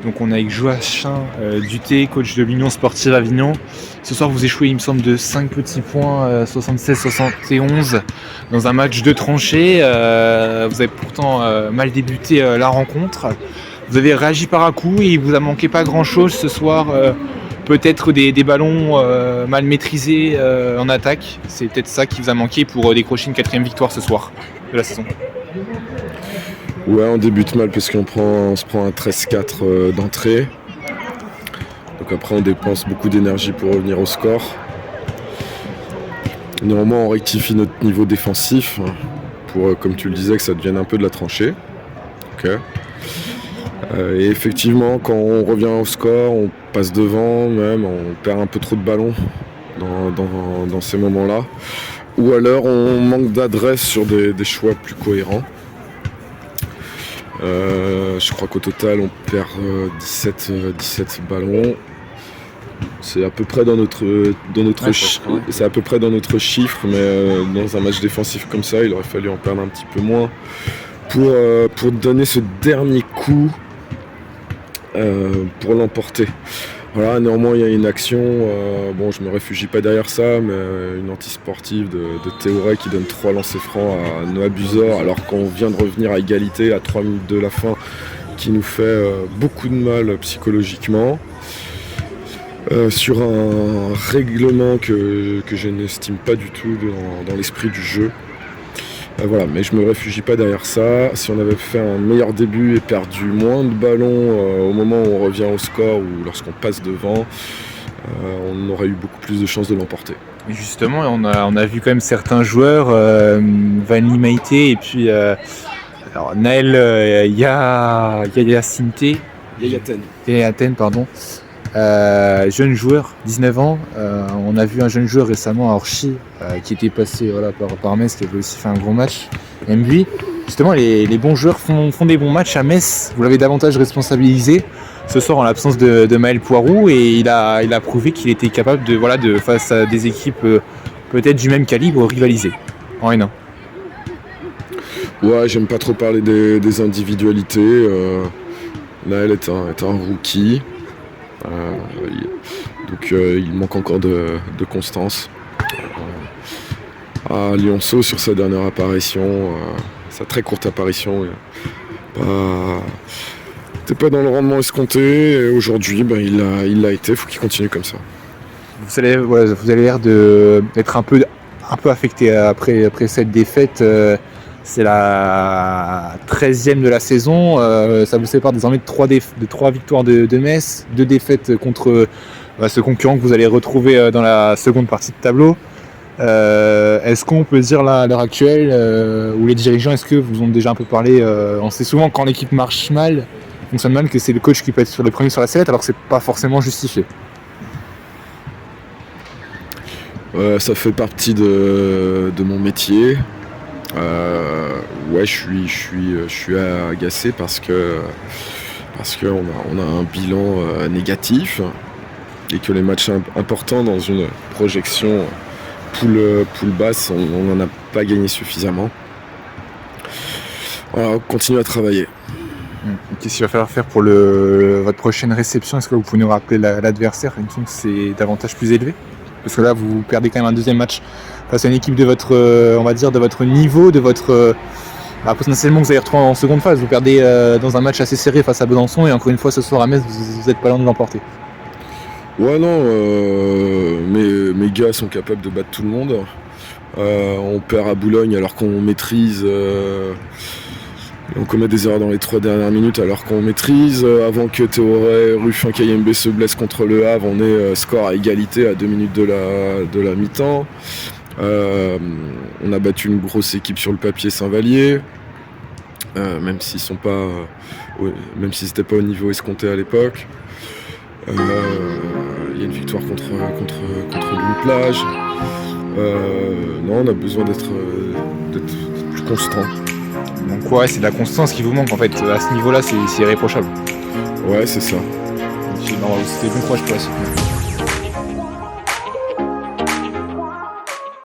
Donc on est avec Joachim Duthé, coach de l'Union Sportive Avignon. Ce soir vous échouez il me semble de 5 petits points, 76-71 dans un match de tranchées. Vous avez pourtant mal débuté la rencontre. Vous avez réagi par à coup et il vous a manqué pas grand chose ce soir. Peut-être des ballons mal maîtrisés en attaque. C'est peut-être ça qui vous a manqué pour décrocher une 4e victoire ce soir de la saison. Ouais, on débute mal parce on se prend un 13-4 d'entrée. Donc après on dépense beaucoup d'énergie pour revenir au score. Néanmoins on rectifie notre niveau défensif pour, comme tu le disais, que ça devienne un peu de la tranchée. Okay. Et effectivement quand on revient au score, on passe devant, même on perd un peu trop de ballons dans ces moments-là. Ou alors on manque d'adresse sur des choix plus cohérents. Je crois qu'au total on perd 17 ballons. C'est à peu près dans notre c'est à peu près dans notre chiffre, mais dans un match défensif comme ça, il aurait fallu en perdre un petit peu moins pour donner ce dernier coup pour l'emporter. Voilà, néanmoins il y a une action, je me réfugie pas derrière ça, mais une anti-sportive de Théoret qui donne 3 lancers francs à Noah Buzor alors qu'on vient de revenir à égalité à 3 minutes de la fin, qui nous fait beaucoup de mal psychologiquement. Sur un règlement que je n'estime pas du tout dans l'esprit du jeu. Voilà, mais je me réfugie pas derrière ça. Si on avait fait un meilleur début et perdu moins de ballons au moment où on revient au score ou lorsqu'on passe devant, on aurait eu beaucoup plus de chances de l'emporter. Et justement, on a vu quand même certains joueurs, Vanli Maïté et puis Naël Yayaten, pardon. Jeune joueur, 19 ans. On a vu un jeune joueur récemment à Orchy qui était passé par Metz, qui avait aussi fait un gros match. Mbuy. Justement, les bons joueurs font des bons matchs à Metz. Vous l'avez davantage responsabilisé ce soir en l'absence de Maël Poiroux, et il a prouvé qu'il était capable de face à des équipes peut-être du même calibre, rivaliser en N1. Ouais, j'aime pas trop parler des individualités. Naël est un rookie. Donc il manque encore de constance. À Lyonceau, sur sa dernière apparition, sa très courte apparition, t'es pas dans le rendement escompté, et aujourd'hui il l'a été, faut qu'il continue comme ça. Vous avez l'air d'être un peu affecté après cette défaite. C'est la 13e de la saison. Ça vous sépare désormais de 3 victoires de Metz, 2 défaites contre ce concurrent que vous allez retrouver dans la seconde partie de tableau. Est-ce qu'on peut dire là, à l'heure actuelle, où les dirigeants, est-ce que vous ont déjà un peu parlé, on sait souvent quand l'équipe marche mal, fonctionne mal, que c'est le coach qui peut être sur le premier sur la sellette, alors que c'est pas forcément justifié. Ça fait partie de mon métier. Ouais, je suis agacé parce que on a un bilan négatif, et que les matchs importants dans une projection poule basse, on n'en a pas gagné suffisamment. Voilà, on continue à travailler. Qu'est-ce qu'il va falloir faire pour votre prochaine réception? Est-ce que vous pouvez nous rappeler l'adversaire? Il me semble que c'est davantage plus élevé, parce que là vous perdez quand même un deuxième match face à une équipe de votre, on va dire, de votre niveau, de votre... potentiellement vous allez retrouver en seconde phase. Vous perdez dans un match assez serré face à Besançon, et encore une fois ce soir à Metz, vous n'êtes pas loin de l'emporter. Ouais, non, mes gars sont capables de battre tout le monde. On perd à Boulogne alors qu'on maîtrise. On commet des erreurs dans les 3 dernières minutes alors qu'on maîtrise. Avant que Théoret, Ruffin, Kayembe se blessent contre le Havre, on est score à égalité à 2 minutes de la mi-temps. On a battu une grosse équipe sur le papier, Saint-Vallier, même s'ils n'étaient pas au niveau escompté à l'époque. Il y a une victoire contre Louis-Plage. Non, on a besoin d'être plus constant. Donc ouais, c'est de la constance qui vous manque en fait. À ce niveau-là, c'est irréprochable. Ouais, c'est ça. C'était bon courage pour la suite.